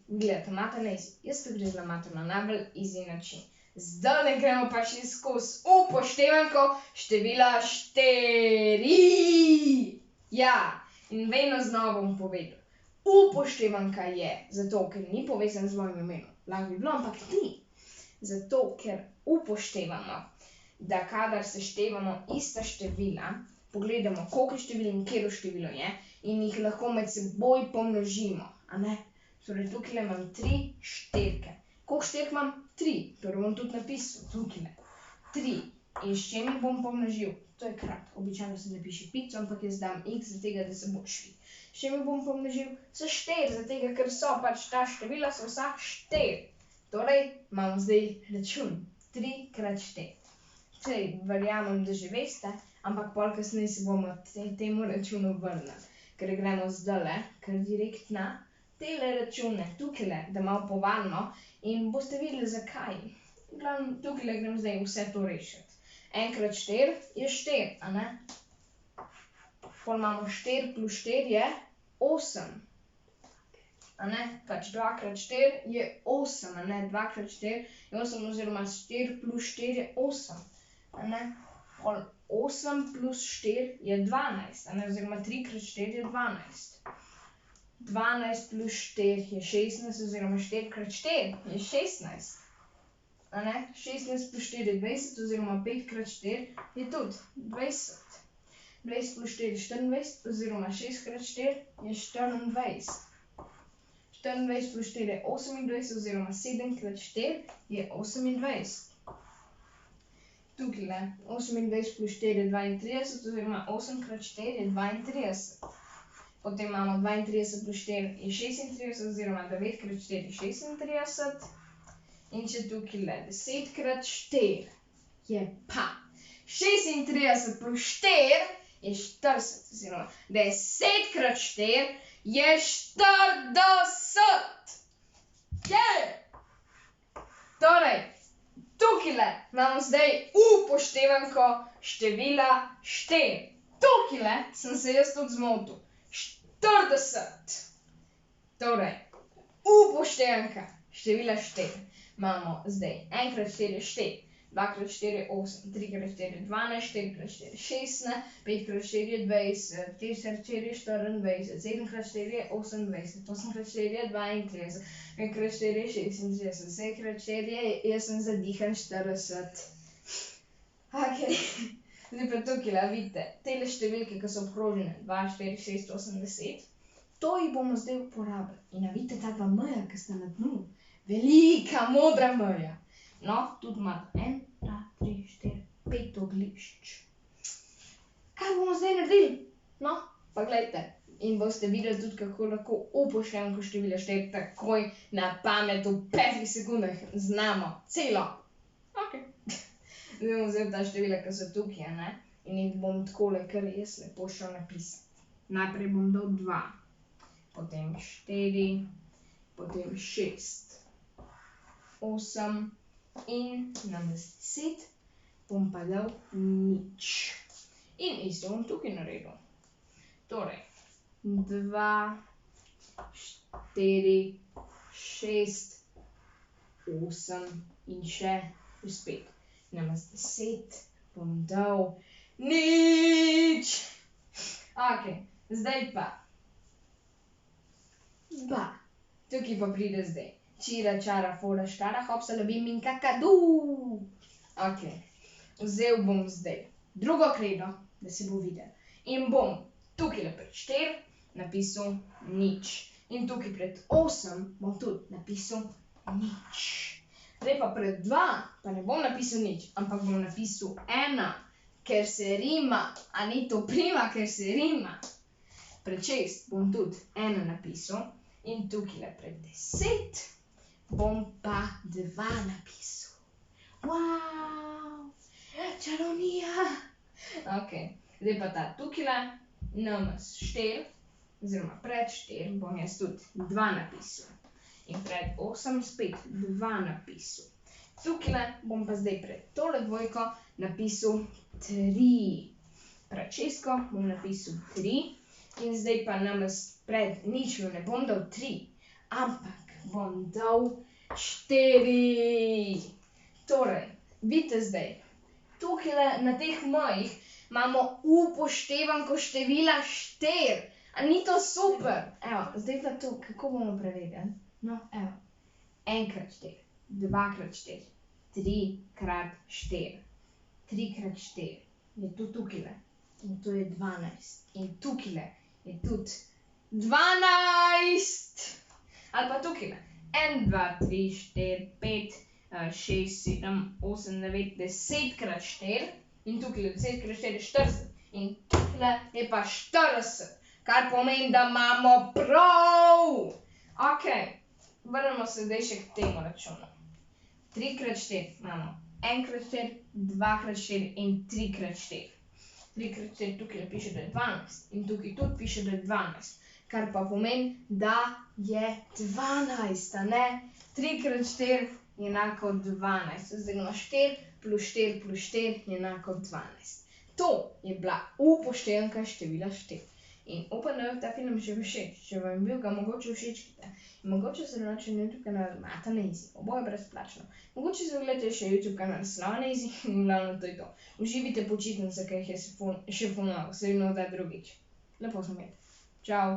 Gledajte, imate na easy. Jaz to grezla imate na najbolj easy način. Zdaj gremo pa še skozi upoštevanko števila 4. Ja, in vedno znova bom povedal. Upoštevanka je, zato ker ni povezan z mojim imenom. Lahko bi bilo, ampak ni. Zato ker upoštevamo, da kadar seštevamo ista števila, pogledamo, koliko števil in katero število je, in jih lahko med seboj pomnožimo, a ne? Torej, tukaj imam 3 štirke. Koliko štirk imam? 3. Torej bom tudi napisal, tukaj 3. In s čem jih bom pomnožil? To je krat. Običajno se napiše pico, ampak jaz dam x za tega, da se boš videl. S čem jih bom pomnožil? S 4, za tega, ker so pač ta števila, so vsa 4. Torej, imam zdaj račun 3 krat 4. Torej, verjamem, da že veste, ampak pol kasneje se bomo temu računu vrnili. Ker gremo zdajle, kar direkt na tele račune, tukajle, da malo povarno, in boste videli, zakaj. Glavno, tukajle grem zdaj vse to rešiti. 1 krat 4 je 4, a ne? Pol imamo 4 plus 4 je 8. A ne? Pač 2 krat 4 je 8, a ne? 2 krat 4 je 8, oziroma 4 plus 4 je 8. A ne? Pol 8 plus 4 je 12, a ne? Oziroma 3 krat 4 je 12. 12 plus 4 je 16, oziroma 4 krat 4 je 16. A ne? 16 plus 4 je 20, oziroma 5 krat 4 je tudi 20. 20 plus 4 je 24, oziroma 6 krat 4 je 24. 24 plus 4 je 28, oziroma 7 krat 4 je 28. Tukajle 28 plus 4 je 32, oziroma 8 krat 4 je 32. Potem imamo 32 plus 4 je 36, oziroma 9 krat 4 je 36. In če tukajle 10 krat 4 je pa 36 plus 4 je 40, oziroma 10 krat 4 je 40. Torej, tukajle imamo zdaj upoštevanko števila 4. Tukajle sem se jaz tudi zmotil. 40. Torej, upoštevanka števila 4. Imamo zdaj 1 krat 4 je 4, 2 krat 4 je 8, 3 krat 4 je 12, 4 krat 4 je 16, 5 krat 4 je 20, 4 krat 4 je 24, 7 krat 4 je 28, 8 krat 4 je 32, 5 krat 4 je 36, 7 krat 4 je, jaz sem zadihan, 40. Okej. Zdaj pa tukajle, vidite, tele številke, ki so obkrožene, 2, 4, 6, 8, 10, to jih bomo zdaj uporabili. In vidite ta dva meja, ki sta na dnu? Velika modra meja. No, tudi imate 1, 2, 3, 4, 5 oglišč. Kaj bomo zdaj naredili? No, pa glejte. In boste videli tudi, kako lahko upoštevanko števila 4 takoj na pamet v 5 sekundah znamo celo. Okej. Zdaj bom vzel ta števila, ki so tukaj, ne? In jih bom takole kar jaz lepo šel napisati. Najprej bom dal 2, potem 4, potem 6, 8 in namesto 10 bom pa dal 0. In isto bom tukaj naredil. Torej, 2, 4, 6, 8 in še spet. Namesto 10 bom dal 0. Okej, zdaj pa 2. Tukaj pa pride zdaj. Čira, čara, fora, štara, hopsala, bim in kakadu. Okej, vzel bom zdaj drugo kredo, da se bo videlo. In bom tukajle pred 4 napisal 0. In tukaj pred 8 bom tudi napisal 0. Zdaj pa pred 2 pa ne bom napisal 0, ampak bom napisal 1, ker se rima, a ni to prima, ker se rima. Pred 6 bom tudi 1 napisal in tukajle pred 10 bom pa 2 napisal. Wow, čarovnija. Okej, zdaj pa ta tukajle namesto 4, oziroma pred 4 bom jaz tudi 2 napisal. In pred 8 spet 2 napisal. Tukajle bom pa zdaj pred tole dvojko napisal 3. Pred 6 bom napisal 3. In zdaj pa namesto pred ničlo ne bom dal 3, ampak bom dal 4. Torej, vidite zdaj, tukaj na teh mojih imamo upoštevanko števila 4. A ni to super? Evo, zdaj pa to, kako bomo preverjali? No, evo, 1x4, 2x4, 3x4, 3x4 je tu tukajle. In to je 12. In tukajle je tudi 12. Ali pa tukajle. 1, 2, 3, 4, 5, 6, 7, 8, 9, 10x4. In tukajle 10x4 je 40. In tukajle je pa 40. Kar pomeni, da imamo prav. Okej, vrnemo se zdaj še k temu računu. 3x4 imamo 1x4, 2x4 in 3x4. 3x4 tukaj piše, da je 12 in tukaj tudi piše, da je 12, kar pa pomeni, da je 12, a ne? 3x4 je enako 12, zdaj imamo 4 plus 4 plus 4 je enako 12. To je bila upoštevanka števila 4. In upam, da je ta film še všeč. Če vam je bil, ga mogoče všečkite. In mogoče se naročite na YouTube kanal Mata na Easy, oboje brezplačno. Mogoče se ogledate še YouTube kanal Slava na Easy in glavno to je to. Uživite počitnice, ki jih je še ful malo, se vidimo zdaj drugič. Lepo se imejte. Čau.